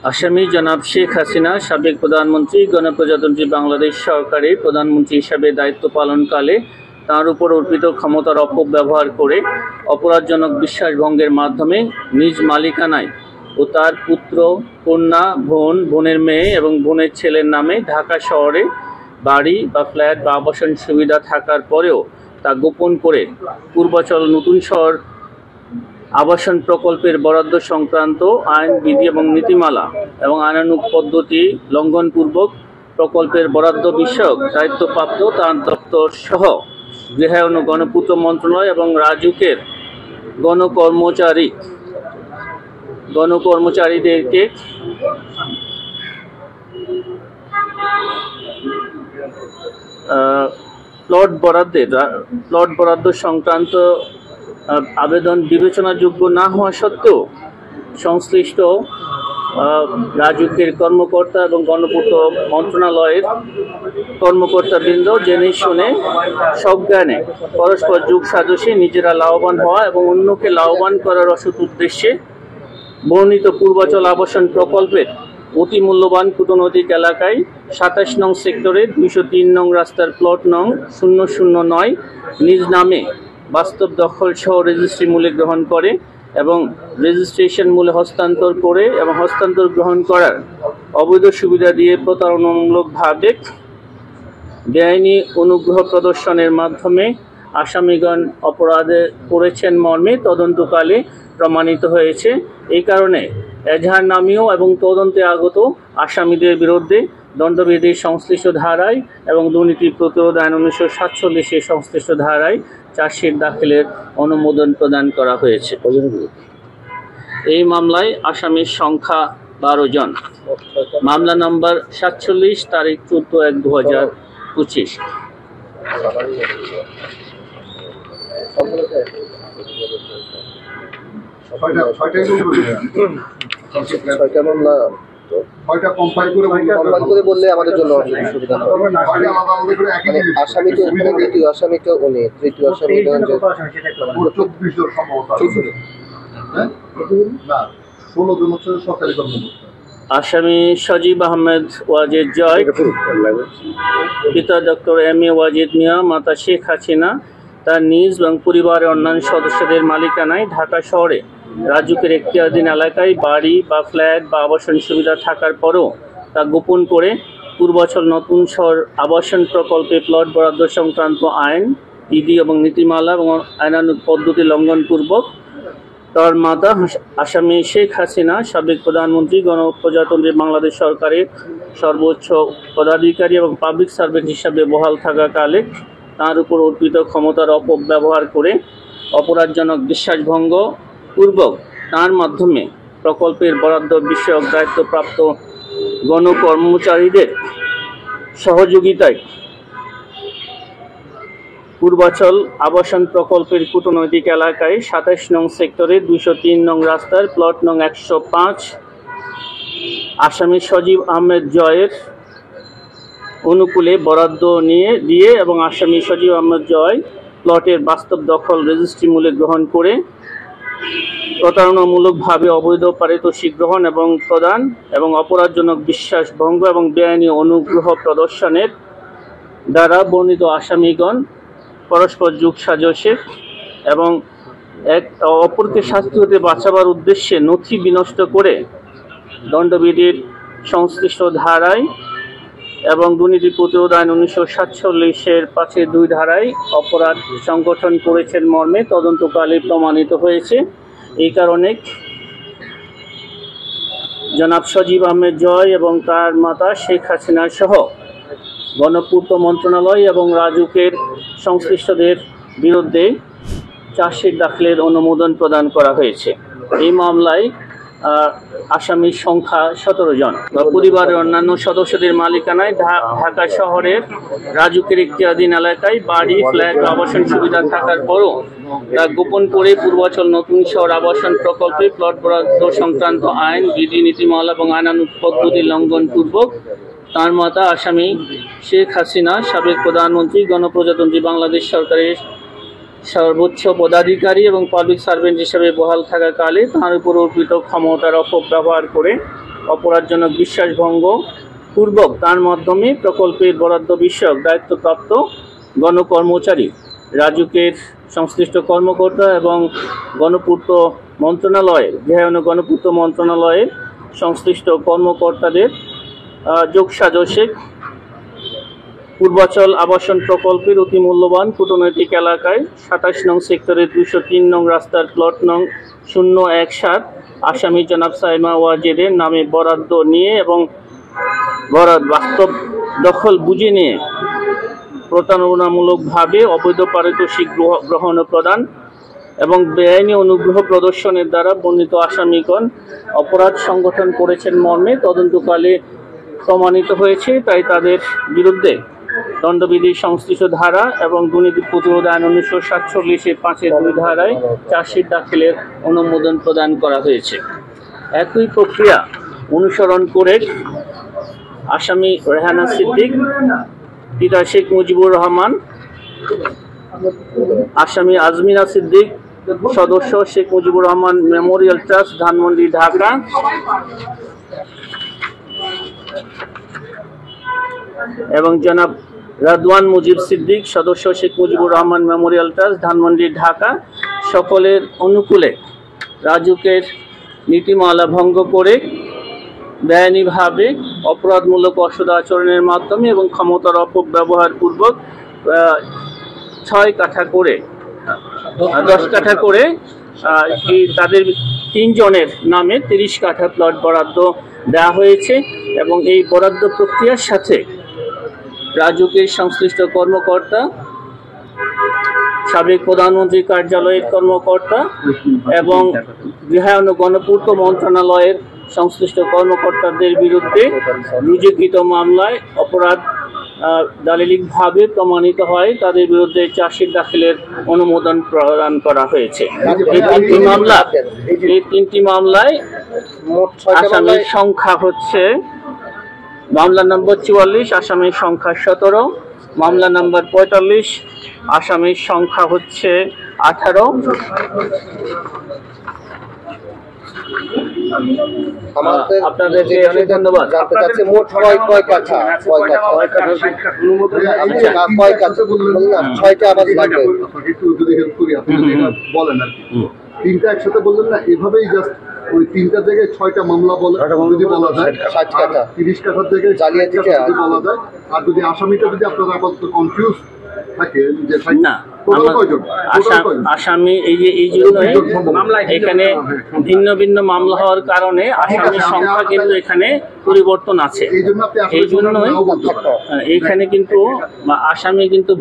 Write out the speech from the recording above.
আসামি জনাব শেখ হাসিনা সাবেক প্রধানমন্ত্রী গণপ্রজাতন্ত্রী বাংলাদেশ সরকারের প্রধানমন্ত্রী হিসাবে দায়িত্ব পালনকালে তার উপর অর্পিত ক্ষমতার অপব্যবহার করে অপরাধজনক বিশ্বাসভঙ্গের মাধ্যমে নিজ মালিকানায় ও তার পুত্র, কন্যা, বোনের মেয়ে এবং বোনের ছেলের নামে ঢাকা শহরে বাড়ি বা ফ্ল্যাট বা আবাসন সুবিধা থাকার পরেও তা গোপন করে পূর্বাচল নতুন শহর আবাসন প্রকল্পের বরাদ্দ সংক্রান্ত আইন, বিধি এবং নীতিমালা এবং আইনানুগ পদ্ধতি লঙ্ঘনপূর্বক প্রকল্পের বরাদ্দ বিষয়ক দায়িত্বপ্রাপ্ত তার দপ্তর সহ গৃহায়ন ও গণপূর্ত মন্ত্রণালয় এবং রাজুকের গণকর্মচারীদেরকে প্লট বরাদ্দ সংক্রান্ত আবেদন বিবেচনাযোগ্য না হওয়া সত্ত্বেও সংশ্লিষ্ট রাজুকের কর্মকর্তা এবং গণপূর্ত মন্ত্রণালয়ের কর্মকর্তাবৃন্দ জেনে শুনে সজ্ঞানে পরস্পর যোগ সাজসে নিজেরা লাভবান হওয়া এবং অন্যকে লাভবান করার অসৎ উদ্দেশ্যে বর্ণিত পূর্বাচল আবাসন প্রকল্পের অতি মূল্যবান কূটনৈতিক এলাকায় ২৭ নং সেক্টরে ২০৩ নং রাস্তার প্লট নং ০০৯ নিজ নামে বাস্তব দখল সহ রেজিস্ট্রি মূল্যে গ্রহণ করে এবং রেজিস্ট্রেশন মূল্যে হস্তান্তর করে এবং হস্তান্তর গ্রহণ করার অবৈধ সুবিধা দিয়ে প্রতারণামূলকভাবে বেআইনি অনুগ্রহ প্রদর্শনের মাধ্যমে আসামিগণ অপরাধে করেছেন মর্মে তদন্তকালে প্রমাণিত হয়েছে। এই কারণে এজাহার নামীয় এবং তদন্তে আগত আসামিদের বিরুদ্ধে দণ্ডবিধির সংশ্লিষ্ট ধারায় এবং দুর্নীতি প্রতিরোধ আইন ১৯৪৭ সংশ্লিষ্ট ধারায় চার্জশিট দাখিলের অনুমোদন প্রদান করা হয়েছে। এই মামলায় আসামির সংখ্যা ১২ জন। মামলা নম্বর ৪৭, তারিখ ১৪/১/২০২৫। বললে আমাদের জন্য সুবিধা হবে। আসামি তো দ্বিতীয় আসামি তো উনি, তৃতীয় আসামি আসামি সজীব আহমেদ ওয়াজিদ জয়, পিতা ডক্টর এম.এ. ওয়াজিদ মিয়া, মাতা শেখ হাসিনা, তার নিজ এবং পরিবারের অন্যান্য সদস্যদের মালিকানায় ঢাকা শহরে রাজুকের এখতিয়ারাধীন এলাকায় বাড়ি বা ফ্ল্যাট বা আবাসন সুবিধা থাকার পরও তা গোপন করে পূর্বাচল নতুন শহর আবাসন প্রকল্পে প্লট বরাদ্দ সংক্রান্ত আইন, বিধি এবং নীতিমালা এবং আইনানুগ পদ্ধতি লঙ্ঘনপূর্বক তার মাতা আসামি শেখ হাসিনা সাবেক প্রধানমন্ত্রী গণপ্রজাতন্ত্রী বাংলাদেশ সরকারের সর্বোচ্চ পদাধিকারী এবং পাবলিক সার্ভেন্ট হিসাবে বহাল থাকাকালে তার উপর অর্পিত ক্ষমতার অপব্যবহার করে অপরাধজনক বিশ্বাসভঙ্গ পূর্বক তার মাধ্যমে প্রকল্পের বরাদ্দ বিষয়ক দায়িত্বপ্রাপ্ত গণকর্মচারীদের সহযোগিতায় পূর্বাচল আবাসন প্রকল্পের কূটনৈতিক এলাকায় ২৭ নং সেক্টরে ২০৩ নং রাস্তার প্লট নং ১০৫ আসামি সজীব আহমেদ জয়ের অনুকূলে বরাদ্দ দিয়ে এবং আসামি সজীব আহমেদ জয় প্লটের বাস্তব দখল রেজিস্ট্রি মূল্যে গ্রহণ করে প্রতারণামূলকভাবে অবৈধ পারিতোষিক গ্রহণ এবং প্রদান এবং অপরাধজনক বিশ্বাসভঙ্গ এবং বেআইনি অনুগ্রহ প্রদর্শনের দ্বারা বর্ণিত আসামিগণ পরস্পর যোগ সাজসে এবং অপরকে শাস্তি হতে বাঁচাবার উদ্দেশ্যে নথি বিনষ্ট করে দণ্ডবিধির সংশ্লিষ্ট ধারায় এবং দুর্নীতি প্রতিরোধ আইন ১৯৪৭ ৫-২ ধারায় অপরাধ সংগঠন করেছেন মর্মে তদন্তকালে প্রমাণিত হয়েছে। এই কারণে জনাব সজীব আহমেদ জয় এবং তার মাতা শেখ হাসিনা সহ গণপূর্ত মন্ত্রণালয় এবং রাজুকের সংশ্লিষ্টদের বিরুদ্ধে চার্জশিট দাখিলের অনুমোদন প্রদান করা হয়েছে। এই মামলায় আসামির সংখ্যা ১৭ জন। পরিবারের অন্যান্য সদস্যদের মালিকানায় ঢাকা শহরের রাজুকের এখতিয়ারাধীন এলাকায় বাড়ি, ফ্ল্যাট, আবাসন সুবিধা থাকার পরও তা গোপন করে পূর্বাচল নতুন শহর আবাসন প্রকল্পে প্লট বরাদ্দ সংক্রান্ত আইন, বিধি, নীতিমালা এবং আইনানুগ পদ্ধতি লঙ্ঘনপূর্বক তার মাতা আসামি শেখ হাসিনা সাবেক প্রধানমন্ত্রী গণপ্রজাতন্ত্রী বাংলাদেশ সরকারের সর্বোচ্চ পদাধিকারী এবং পাবলিক সার্ভেন্ট হিসেবে বহাল থাকাকালে তার উপর অর্পিত ক্ষমতার অপব্যবহার করে অপরাধজনক বিশ্বাসভঙ্গ পূর্বক তার মাধ্যমে প্রকল্পের বরাদ্দ বিষয়ক দায়িত্বপ্রাপ্ত গণকর্মচারী, রাজুকের সংশ্লিষ্ট কর্মকর্তা এবং গণপূর্ত মন্ত্রণালয়ের গৃহায়ন গণপূর্ত মন্ত্রণালয়ের সংশ্লিষ্ট কর্মকর্তাদের যোগসাজশে পূর্বাচল আবাসন প্রকল্পের অতি মূল্যবান কূটনৈতিক এলাকায় ২৭ নং সেক্টরের ২০৩ নং রাস্তার প্লট নং 017 আসামি জনাব সাইমা ওয়াজেদের নামে বরাদ্দ নিয়ে এবং বাস্তব দখল বুঝে নিয়ে প্রতারণামূলকভাবে অবৈধ পারিতোষিক গ্রহণ ও প্রদান এবং বেআইনি অনুগ্রহ প্রদর্শনের দ্বারা বর্ণিত আসামিগণ অপরাধ সংগঠন করেছেন মর্মে তদন্তকালে প্রমাণিত হয়েছে। তাই তাদের বিরুদ্ধে দণ্ডবিধির সংশ্লিষ্ট ধারা এবং দুর্নীতি প্রতিরোধ আইন ১৯৪৭-এর ৫-২ ধারায় চার্জশিট দাখিলের অনুমোদন প্রদান করা হয়েছে। একই প্রক্রিয়া অনুসরণ করে আসামি রেহানা সিদ্দিক, পিতা শেখ মুজিবুর রহমান, আসামি আজমিনা সিদ্দিক, সদস্য শেখ মুজিবুর রহমান মেমোরিয়াল ট্রাস্ট, ধানমন্ডি, ঢাকা, এবং জনাব রাদওয়ান মুজিব সিদ্দিক, সদস্য শেখ মুজিবুর রহমান মেমোরিয়াল ট্রাস্ট, ধানমন্ডি, ঢাকা, সকলের অনুকূলে রাজুকের নীতিমালা ভঙ্গ করে বেআইনিভাবে অপরাধমূলক অসদাচরণের মাধ্যমে এবং ক্ষমতার অপব্যবহার পূর্বক 6 কাঠা করে 10 কাঠা করে তাদের 3 জনের নামে 30 কাঠা প্লট বরাদ্দ দেওয়া হয়েছে এবং এই বরাদ্দ প্রক্রিয়ার সাথে রাজুকের সংশ্লিষ্ট কর্মকর্তা, সাবেক প্রধানমন্ত্রী কার্যালয়ের কর্মকর্তা এবং গৃহায়ন গণপূর্ত মন্ত্রণালয়ের সংশ্লিষ্ট কর্মকর্তাদের বিরুদ্ধে রুজুকৃত মামলায় অপরাধ দালিলিকভাবে প্রমাণিত হয় তাদের বিরুদ্ধে চার্জশিট দাখিলের অনুমোদন প্রদান করা হয়েছে। এই তিনটি মামলায় আসামির সংখ্যা হচ্ছে মামলা নম্বর 44, আসামির সংখ্যা 17, মামলা নম্বর 45, আসামির সংখ্যা হচ্ছে 18। আপনাদেরকে অনেক ধন্যবাদ। জানতে চাচ্ছি মোট কয় কাঠা? 6টা আবাদ লাগবে। একটু যদি হেল্প করি আপনি বলেন আর কি। 3টা একসাথে বললেন না, এভাবেই জাস্ট ওই 3টা জায়গায় 6টা মামলা যদি বলা যায়, 60 কাঠা 30 কাঠার জায়গায় জালিয়াতি যদি বলা যায়, আর যদি আসামিটা যদি আপনারা আপাতত কনফিউজ থাকে যে না আসামি এই জন্য এখানে ভিন্ন ভিন্ন মামলা হওয়ার কারণে আসামির সংখ্যা কিন্তু এখানে পরিবর্তন আছে। এই জন্যই এখানে কিন্তু আসামি কিন্তু